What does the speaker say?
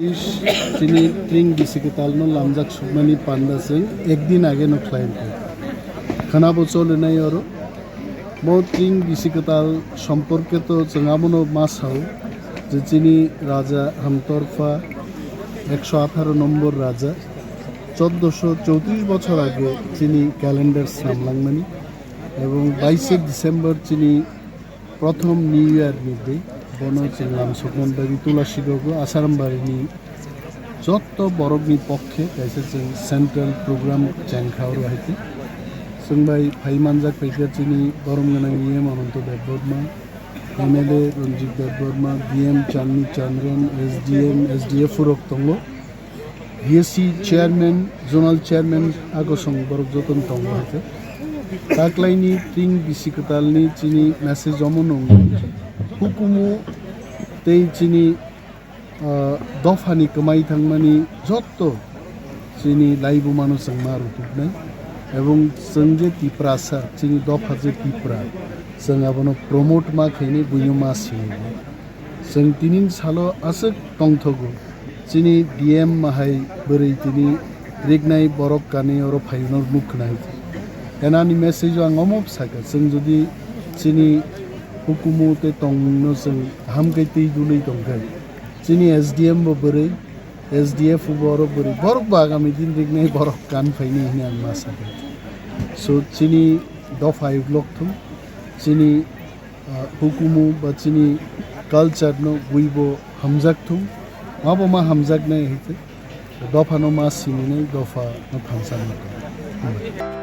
Chini tring bisiktal no lamjak submani panda sing ekdin age no client khana bocol নাই oro mo tring bisiktal সম্পর্কে তো জঙ্গামনো মাস হাও যে চিনি রাজা হামতরফা 118 নম্বর রাজা 1434 বছর আগে চিনি ক্যালেন্ডার সামলাংমানি এবং 22 ডিসেম্বর চিনি প্রথম নিউ ইয়ার নিতে বনো চিনলাম সকনবাড়ি তুলাসীগগো আসারামবাড়িনি যত বরফনি পক্ষে কাইছে जों सेंट्रल प्रोग्राम चेंखावरो हाइते जों बाय फाइमानजाक फैसा चिनि गरमगोनां नियम Ananta Debbarma MLA Ranjit Debbarma DM Chandni Chandran SDF फुरक दंगो बीएससी चेयरमैन जोनल चेयरमैन आगोसं बरफ जतन दंगो हाइते ताक्लाइनि ट्रिं बिसिकतालनि चिनि मेसेज अमन हुकुमु तै चिनि दफानि कमाई थांमानि जत्त चिनि लाइबु मानुस जों मारुतुबनाय एवं जों जे तिप्रासार चिनि दफा जे तिप्रा जों आबनो प्रमोट मा खैनि बुयो मासि जों तिनिन सालो आसक टंथगो चिनि डीएम माहाय बोरै तिनि रेगनाय बरक कानि अर फाइनर मुखनाय एनानि मेसेज आं अमप साका जों जुदि चिनि हुकुमु ते तंनो जों हामगैतै दुलै दंगाय चिनि एसडीएम बो बोरै एसडीएफ बरो बोरै बरक बागामि दिन रेगनाय बरक कान फाइनि हिनि आं मा साका सो चिनि दफा युग्लकथुम चिनि हुकुमु बा चिनि कल्चर नो बुइबो हमजाकथुम माबो मा हमजाकनाय हिते दफा नो मा सिमिनै दफा न थांसानो